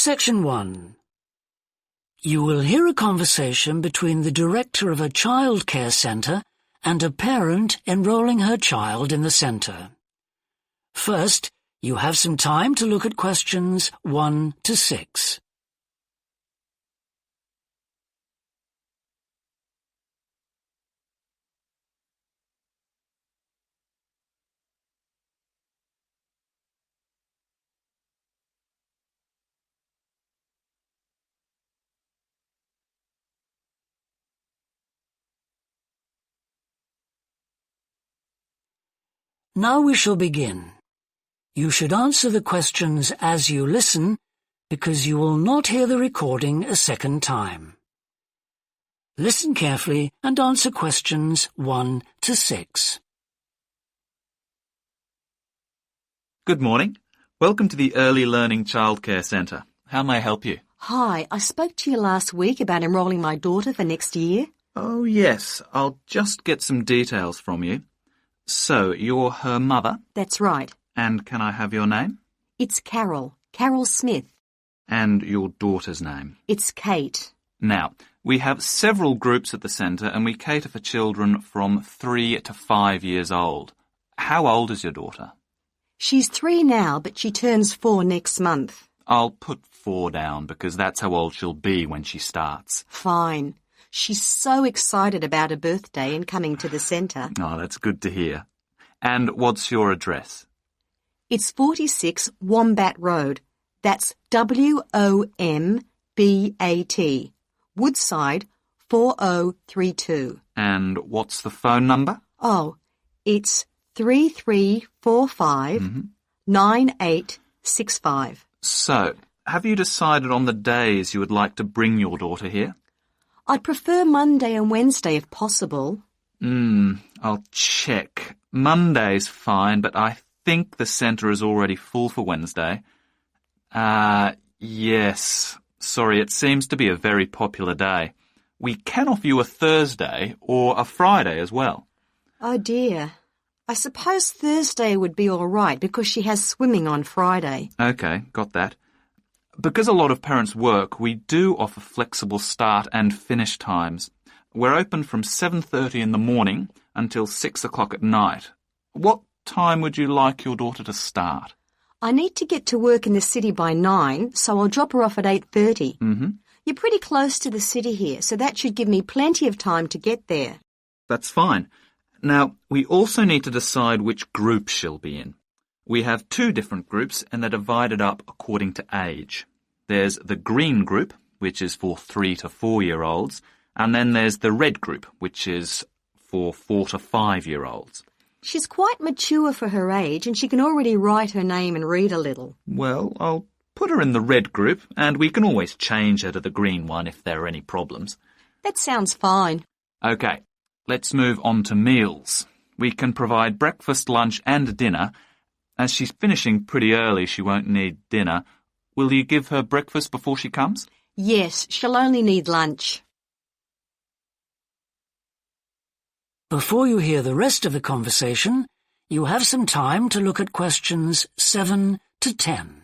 Section 1. You will hear a conversation between the director of a childcare centre and a parent enrolling her child in the centre. First, you have some time to look at questions 1 to 6. Now we shall begin. You should answer the questions as you listen, because you will not hear the recording a second time. Listen carefully and answer questions 1 to 6. Good morning. Welcome to the Early Learning Childcare Centre. How may I help you? Hi, I spoke to you last week about enrolling my daughter for next year. Oh, yes. I'll just get some details from you. So, you're her mother? That's right. And can I have your name? It's Carol Smith. And your daughter's name? It's Kate. Now, we have several groups at the centre and we cater for children from 3 to 5 years old. How old is your daughter? She's 3 now, but she turns 4 next month. I'll put 4 down because that's how old she'll be when she starts. Fine. She's so excited about her birthday and coming to the centre. Oh, that's good to hear. And what's your address? It's 46 Wombat Road. That's W-O-M-B-A-T. Woodside 4032. And what's the phone number? Oh, it's 3345 9865. So, have you decided on the days you would like to bring your daughter here? I'd prefer Monday and Wednesday if possible. I'll check. Monday's fine, but I think the centre is already full for Wednesday. Yes. Sorry, it seems to be a very popular day. We can offer you a Thursday or a Friday as well. Oh dear. I suppose Thursday would be all right because she has swimming on Friday. OK, got that. Because a lot of parents work, we do offer flexible start and finish times. We're open from 7:30 in the morning until 6 o'clock at night. What time would you like your daughter to start? I need to get to work in the city by 9, so I'll drop her off at 8:30. You're pretty close to the city here, so that should give me plenty of time to get there. That's fine. Now, we also need to decide which group she'll be in. We have 2 different groups and they're divided up according to age. There's the green group, which is for 3 to 4-year-olds, and then there's the red group, which is for 4 to 5-year-olds. She's quite mature for her age and she can already write her name and read a little. Well, I'll put her in the red group and we can always change her to the green one if there are any problems. That sounds fine. OK, let's move on to meals. We can provide breakfast, lunch and dinner. As she's finishing pretty early, she won't need dinner. Will you give her breakfast before she comes? Yes, she'll only need lunch. Before you hear the rest of the conversation, you have some time to look at questions 7 to 10.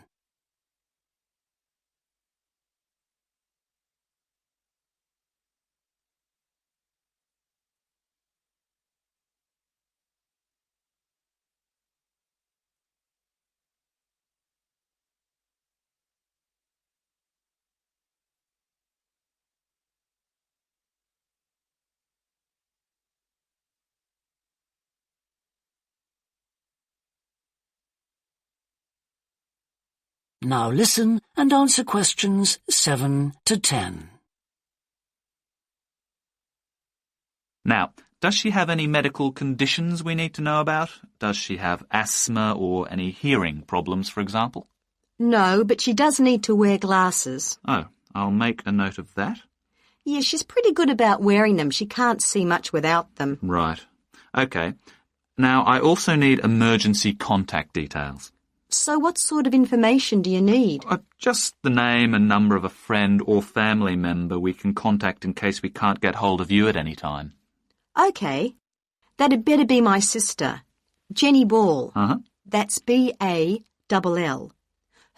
Now listen and answer questions 7 to 10. Now, does she have any medical conditions we need to know about? Does she have asthma or any hearing problems, for example? No, but she does need to wear glasses. Oh, I'll make a note of that. Yeah, she's pretty good about wearing them. She can't see much without them. Right. OK. Now, I also need emergency contact details. So what sort of information do you need? Just the name and number of a friend or family member we can contact in case we can't get hold of you at any time. OK. That'd better be my sister, Jenny Ball. Uh-huh. That's B-A-L-L.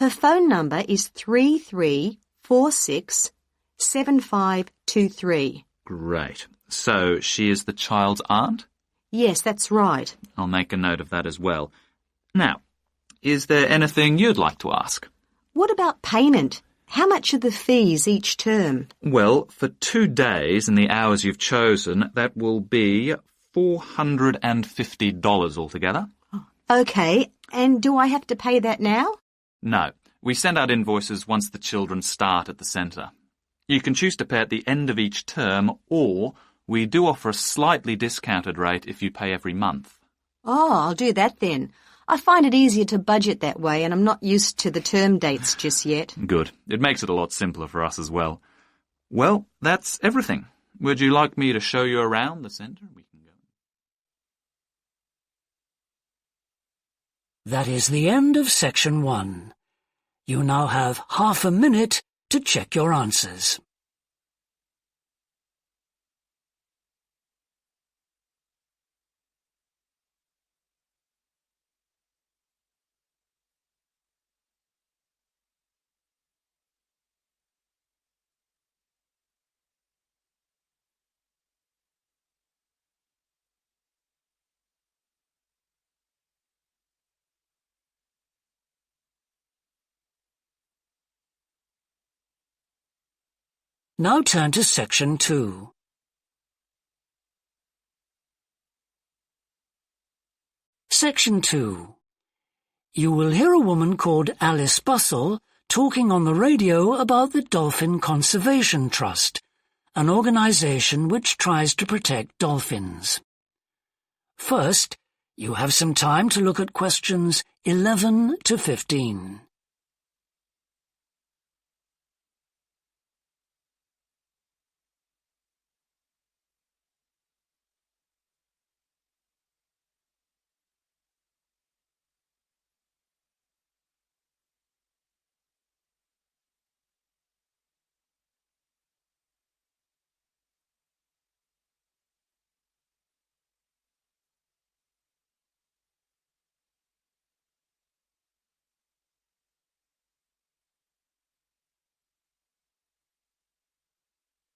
Her phone number is 33467523. Great. So she is the child's aunt? Yes, that's right. I'll make a note of that as well. Now, is there anything you'd like to ask? What about payment? How much are the fees each term? Well, for 2 days and the hours you've chosen, that will be $450 altogether. OK, and do I have to pay that now? No, we send out invoices once the children start at the centre. You can choose to pay at the end of each term, or we do offer a slightly discounted rate if you pay every month. Oh, I'll do that then. I find it easier to budget that way, and I'm not used to the term dates just yet. Good. It makes it a lot simpler for us as well. Well, that's everything. Would you like me to show you around the centre? We can go. That is the end of section 1. You now have half a minute to check your answers. Now turn to section 2. Section 2. You will hear a woman called Alice Bustle talking on the radio about the Dolphin Conservation Trust, an organisation which tries to protect dolphins. First, you have some time to look at questions 11 to 15.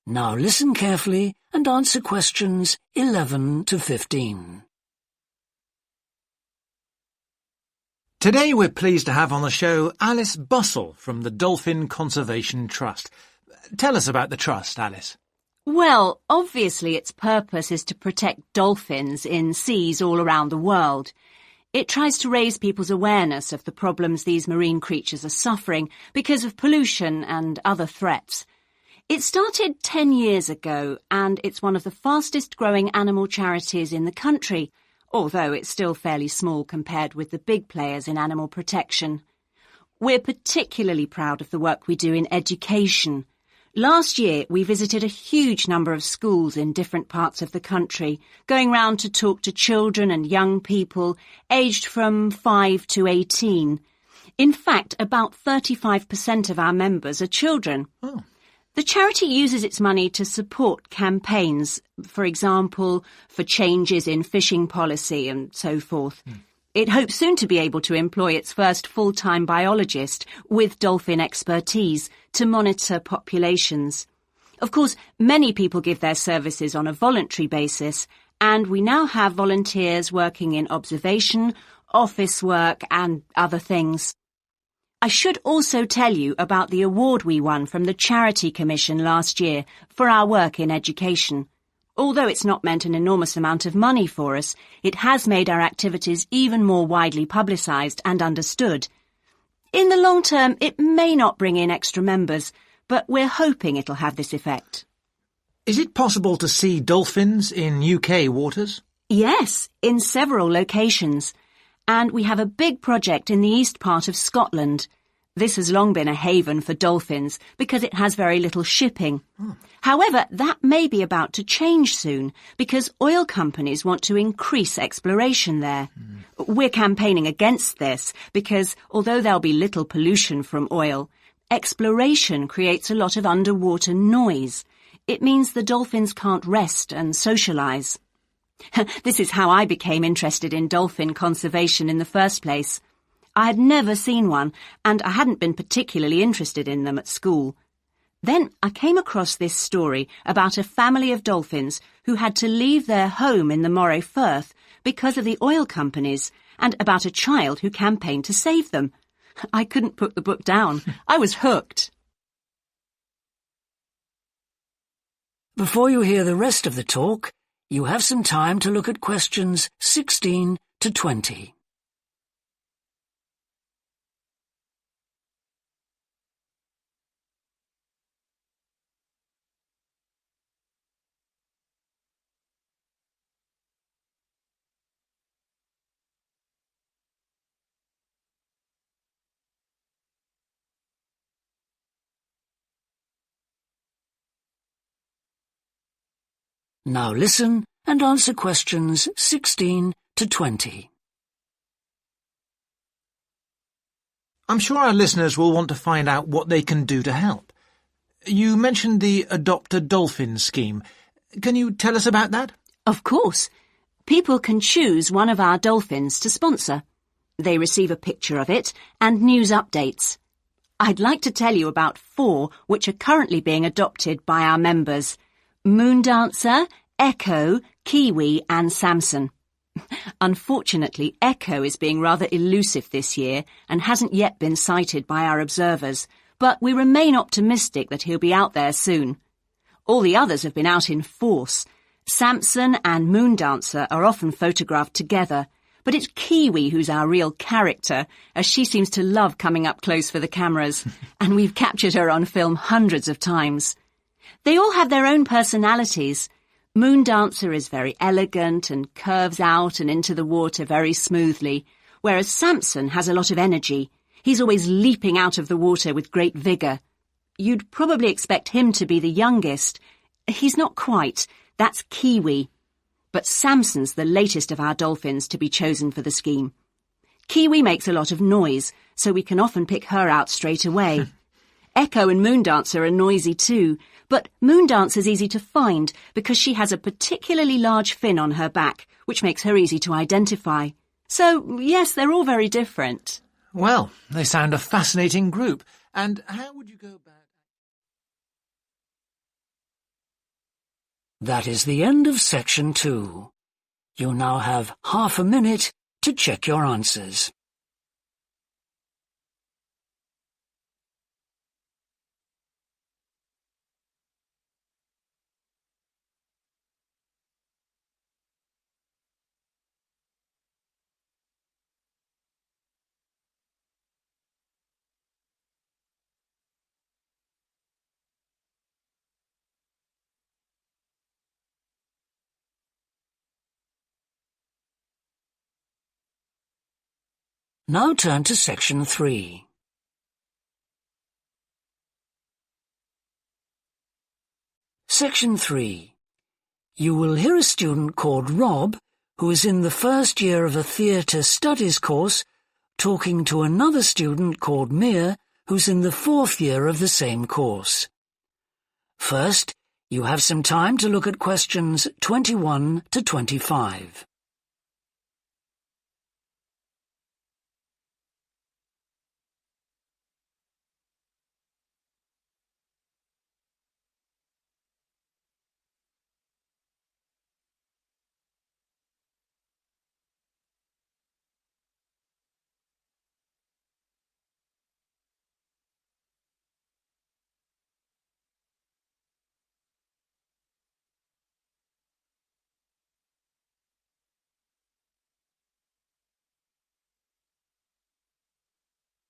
Now listen carefully and answer questions 11 to 15. Today we're pleased to have on the show Alice Bustle from the Dolphin Conservation Trust. Tell us about the trust, Alice. Well, obviously its purpose is to protect dolphins in seas all around the world. It tries to raise people's awareness of the problems these marine creatures are suffering because of pollution and other threats. It started 10 years ago, and it's one of the fastest-growing animal charities in the country, although it's still fairly small compared with the big players in animal protection. We're particularly proud of the work we do in education. Last year, we visited a huge number of schools in different parts of the country, going round to talk to children and young people aged from 5 to 18. In fact, about 35% of our members are children. Oh. The charity uses its money to support campaigns, for example, for changes in fishing policy and so forth. It hopes soon to be able to employ its first full-time biologist with dolphin expertise to monitor populations. Of course, many people give their services on a voluntary basis, and we now have volunteers working in observation, office work and other things. I should also tell you about the award we won from the Charity Commission last year for our work in education. Although it's not meant an enormous amount of money for us, it has made our activities even more widely publicised and understood. In the long term, it may not bring in extra members, but we're hoping it'll have this effect. Is it possible to see dolphins in UK waters? Yes, in several locations. And we have a big project in the east part of Scotland. This has long been a haven for dolphins because it has very little shipping. However, that may be about to change soon because oil companies want to increase exploration there. We're campaigning against this because although there'll be little pollution from oil, exploration creates a lot of underwater noise. It means the dolphins can't rest and socialise. This is how I became interested in dolphin conservation in the first place. I had never seen one, and I hadn't been particularly interested in them at school. Then I came across this story about a family of dolphins who had to leave their home in the Moray Firth because of the oil companies, and about a child who campaigned to save them. I couldn't put the book down. I was hooked. Before you hear the rest of the talk, you have some time to look at questions 16 to 20. Now listen and answer questions 16 to 20. I'm sure our listeners will want to find out what they can do to help. You mentioned the Adopt a Dolphin scheme. Can you tell us about that? Of course. People can choose one of our dolphins to sponsor. They receive a picture of it and news updates. I'd like to tell you about 4 which are currently being adopted by our members: Moondancer, Echo, Kiwi and Samson. Unfortunately, Echo is being rather elusive this year and hasn't yet been sighted by our observers, but we remain optimistic that he'll be out there soon. All the others have been out in force. Samson and Moondancer are often photographed together, but it's Kiwi who's our real character, as she seems to love coming up close for the cameras, and we've captured her on film hundreds of times. They all have their own personalities. Moondancer is very elegant and curves out and into the water very smoothly, whereas Samson has a lot of energy. He's always leaping out of the water with great vigour. You'd probably expect him to be the youngest. He's not quite. That's Kiwi. But Samson's the latest of our dolphins to be chosen for the scheme. Kiwi makes a lot of noise, so we can often pick her out straight away. Echo and Moondancer are noisy too, but Moondancer's easy to find because she has a particularly large fin on her back, which makes her easy to identify. So, yes, they're all very different. Well, they sound a fascinating group. And how would you go about... That is the end of section 2. You now have half a minute to check your answers. Now turn to section 3. Section 3. You will hear a student called Rob, who is in the first year of a theatre studies course, talking to another student called Mia, who's in the 4th year of the same course. First, you have some time to look at questions 21 to 25.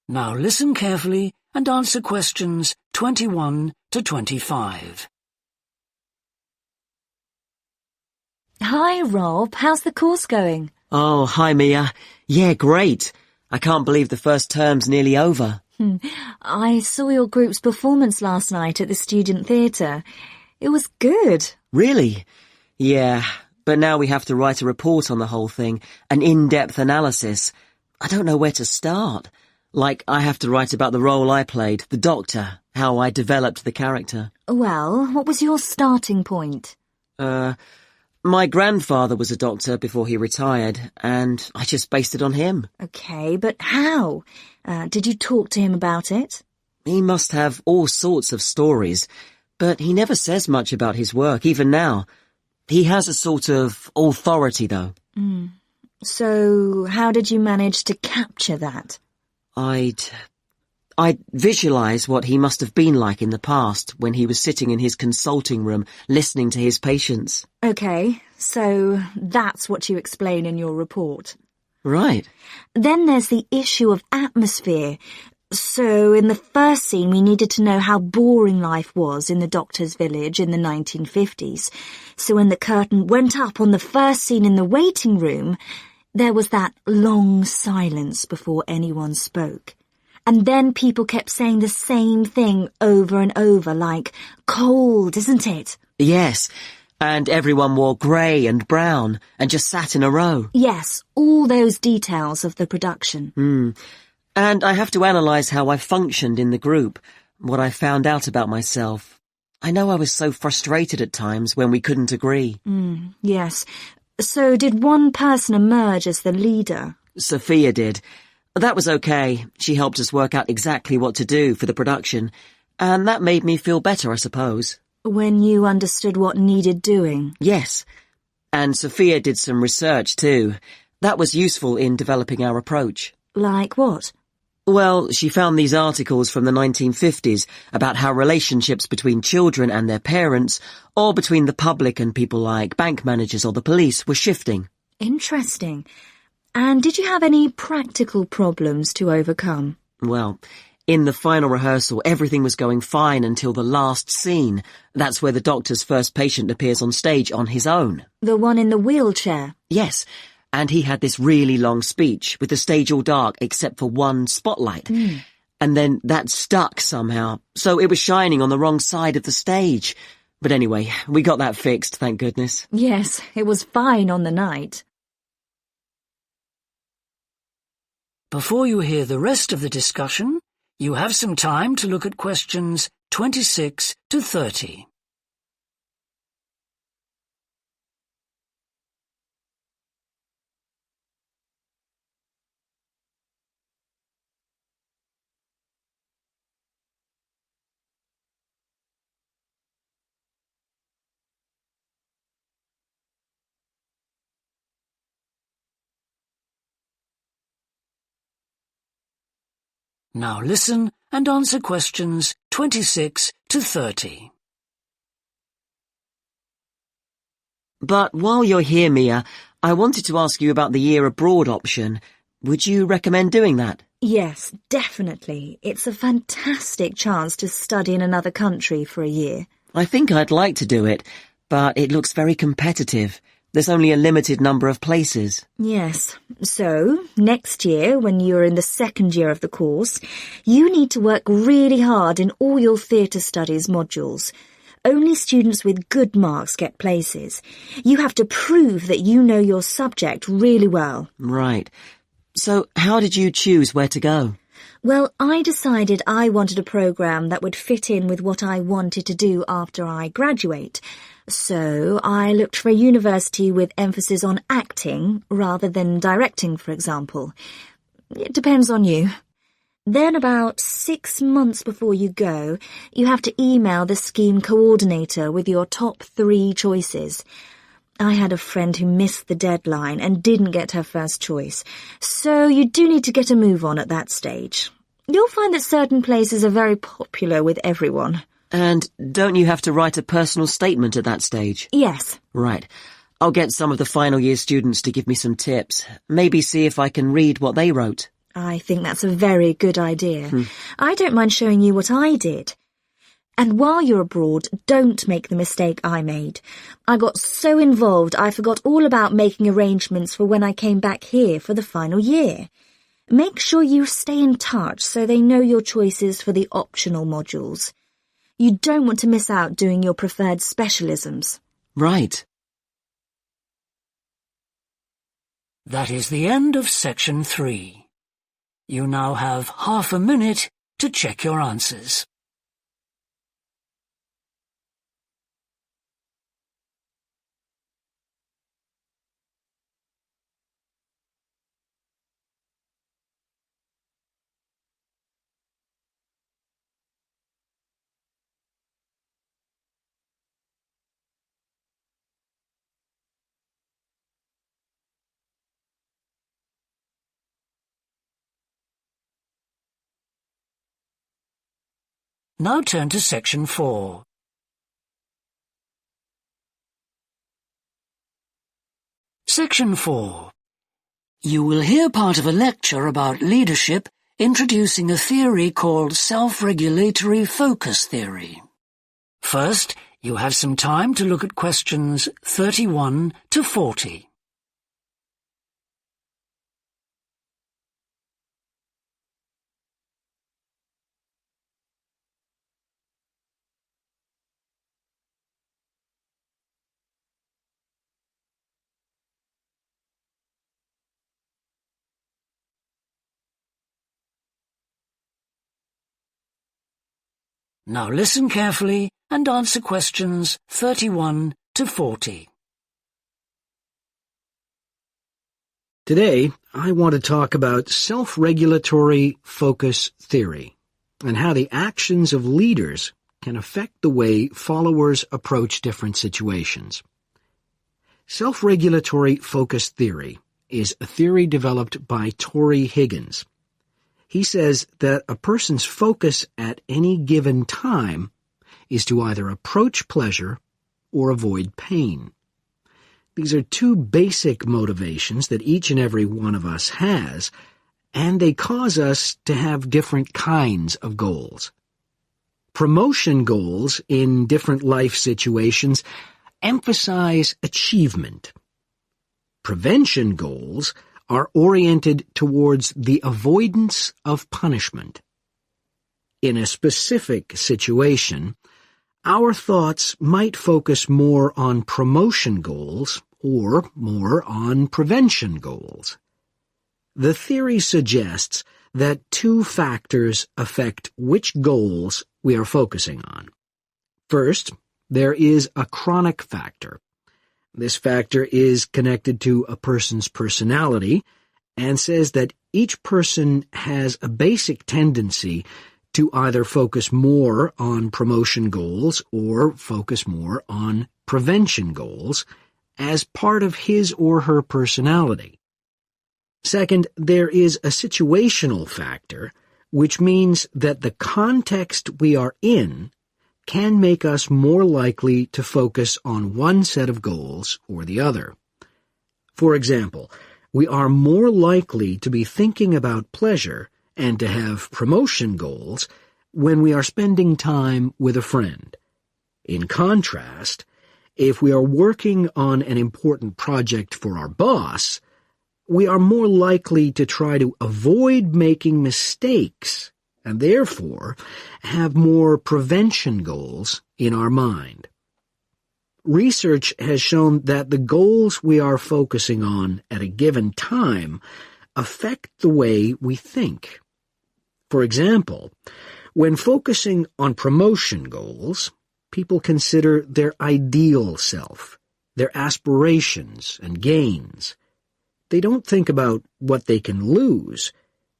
Now listen carefully and answer questions 21 to 25. Hi, Rob. How's the course going? Oh, hi, Mia. Yeah, great. I can't believe the first term's nearly over. I saw your group's performance last night at the student theatre. It was good. Really? Yeah, but now we have to write a report on the whole thing, an in-depth analysis. I don't know where to start. Like, I have to write about the role I played, the doctor, how I developed the character. Well, what was your starting point? My grandfather was a doctor before he retired, and I just based it on him. Okay, but how? Did you talk to him about it? He must have all sorts of stories, but he never says much about his work, even now. He has a sort of authority, though. So, how did you manage to capture that? I'd visualize what he must have been like in the past when he was sitting in his consulting room listening to his patients. Okay, so that's what you explain in your report. Right. Then there's the issue of atmosphere. So in the first scene we needed to know how boring life was in the doctor's village in the 1950s. So when the curtain went up on the first scene in the waiting room, there was that long silence before anyone spoke. And then people kept saying the same thing over and over, like, cold, isn't it? Yes, and everyone wore grey and brown and just sat in a row. Yes, all those details of the production. And I have to analyse how I functioned in the group, what I found out about myself. I know I was so frustrated at times when we couldn't agree. Yes. So did one person emerge as the leader? Sophia did. That was okay. She helped us work out exactly what to do for the production, and that made me feel better, I suppose. When you understood what needed doing? Yes. And Sophia did some research too. That was useful in developing our approach. Like what? Well, she found these articles from the 1950s about how relationships between children and their parents, or between the public and people like bank managers or the police, were shifting. Interesting. And did you have any practical problems to overcome? Well, in the final rehearsal, everything was going fine until the last scene. That's where the doctor's first patient appears on stage on his own. The one in the wheelchair? Yes, and he had this really long speech with the stage all dark except for one spotlight. And then that stuck somehow, so it was shining on the wrong side of the stage. But anyway, we got that fixed, thank goodness. Yes, it was fine on the night. Before you hear the rest of the discussion, you have some time to look at questions 26 to 30. Now listen and answer questions 26 to 30. But while you're here, Mia, I wanted to ask you about the year abroad option. Would you recommend doing that? Yes, definitely. It's a fantastic chance to study in another country for a year. I think I'd like to do it, but it looks very competitive. There's only a limited number of places. Yes. So, next year, when you're in the second year of the course, you need to work really hard in all your theatre studies modules. Only students with good marks get places. You have to prove that you know your subject really well. Right. So, how did you choose where to go? Well, I decided I wanted a programme that would fit in with what I wanted to do after I graduate. So I looked for a university with emphasis on acting rather than directing, for example. It depends on you. Then about 6 months before you go, you have to email the scheme coordinator with your top 3 choices. I had a friend who missed the deadline and didn't get her first choice, so you do need to get a move on at that stage. You'll find that certain places are very popular with everyone. And don't you have to write a personal statement at that stage? Yes. Right. I'll get some of the final year students to give me some tips. Maybe see if I can read what they wrote. I think that's a very good idea. I don't mind showing you what I did. And while you're abroad, don't make the mistake I made. I got so involved I forgot all about making arrangements for when I came back here for the final year. Make sure you stay in touch so they know your choices for the optional modules. You don't want to miss out doing your preferred specialisms. Right. That is the end of section 3. You now have half a minute to check your answers. Now turn to Section 4. Section 4. You will hear part of a lecture about leadership introducing a theory called self-regulatory focus theory. First, you have some time to look at questions 31 to 40. Now listen carefully and answer questions 31 to 40. Today, I want to talk about self-regulatory focus theory and how the actions of leaders can affect the way followers approach different situations. Self-regulatory focus theory is a theory developed by Torrey Higgins. He says that a person's focus at any given time is to either approach pleasure or avoid pain. These are two basic motivations that each and every one of us has, and they cause us to have different kinds of goals. Promotion goals in different life situations emphasize achievement. Prevention goals are oriented towards the avoidance of punishment. In a specific situation, our thoughts might focus more on promotion goals or more on prevention goals. The theory suggests that two factors affect which goals we are focusing on. First, there is a chronic factor. This factor is connected to a person's personality and says that each person has a basic tendency to either focus more on promotion goals or focus more on prevention goals as part of his or her personality. Second, there is a situational factor, which means that the context we are in can make us more likely to focus on one set of goals or the other. For example, we are more likely to be thinking about pleasure and to have promotion goals when we are spending time with a friend. In contrast, if we are working on an important project for our boss, we are more likely to try to avoid making mistakes and therefore have more prevention goals in our mind. Research has shown that the goals we are focusing on at a given time affect the way we think. For example, when focusing on promotion goals, people consider their ideal self, their aspirations and gains. They don't think about what they can lose,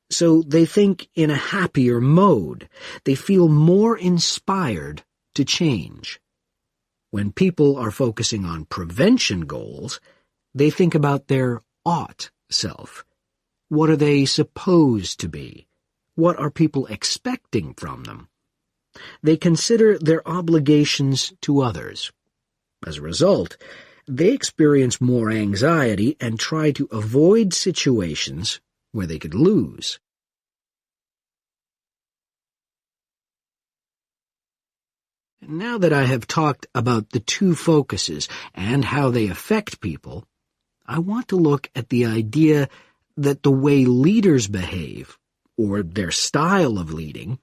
so they think in a happier mode. They feel more inspired to change. When people are focusing on prevention goals, they think about their ought self. What are they supposed to be? What are people expecting from them? They consider their obligations to others. As a result, they experience more anxiety and try to avoid situations where they could lose. Now that I have talked about the two focuses and how they affect people, I want to look at the idea that the way leaders behave, or their style of leading,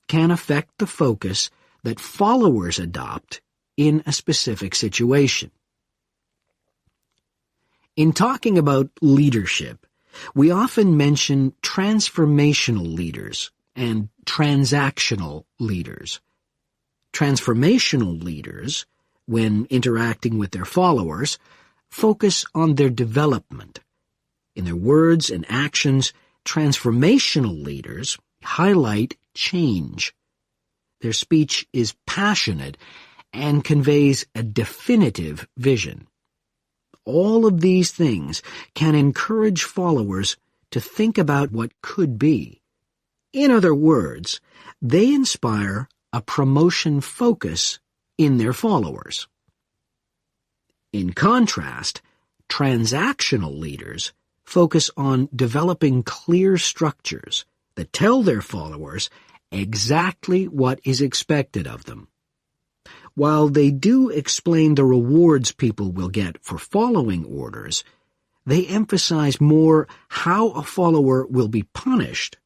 can affect the focus that followers adopt in a specific situation. In talking about leadership, we often mention transformational leaders and transactional leaders. Transformational leaders, when interacting with their followers, focus on their development. In their words and actions, transformational leaders highlight change. Their speech is passionate and conveys a definitive vision. All of these things can encourage followers to think about what could be. In other words, they inspire a promotion focus in their followers. In contrast, transactional leaders focus on developing clear structures that tell their followers exactly what is expected of them. While they do explain the rewards people will get for following orders, they emphasize more how a follower will be punished,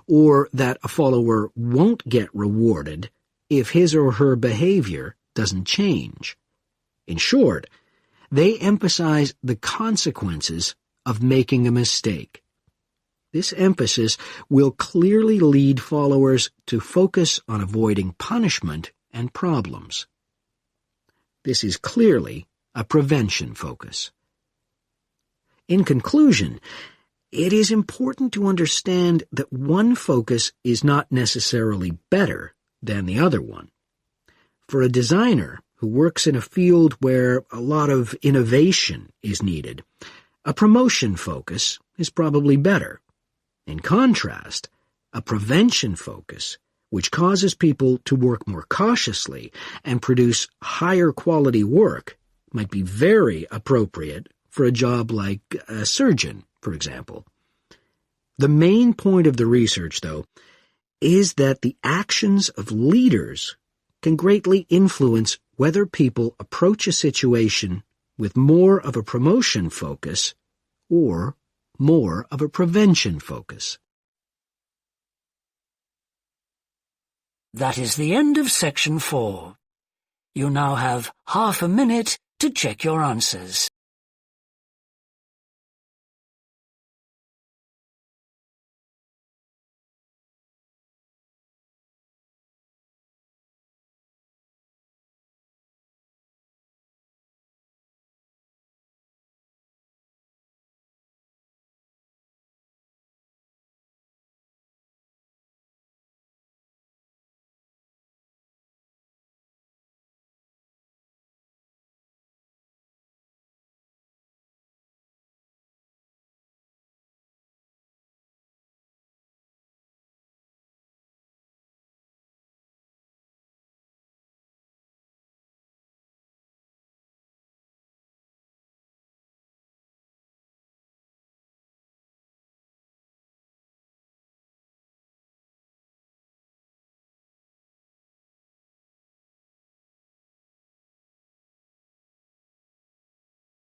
or that a follower won't get rewarded if his or her behavior doesn't change. In short, they emphasize the consequences of making a mistake. This emphasis will clearly lead followers to focus on avoiding punishment and problems. This is clearly a prevention focus. In conclusion, it is important to understand that one focus is not necessarily better than the other one. For a designer who works in a field where a lot of innovation is needed, a promotion focus is probably better. In contrast, a prevention focus, which causes people to work more cautiously and produce higher quality work, might be very appropriate for a job like a surgeon, for example. The main point of the research, though, is that the actions of leaders can greatly influence whether people approach a situation with more of a promotion focus or more of a prevention focus. That is the end of section 4. You now have half a minute to check your answers.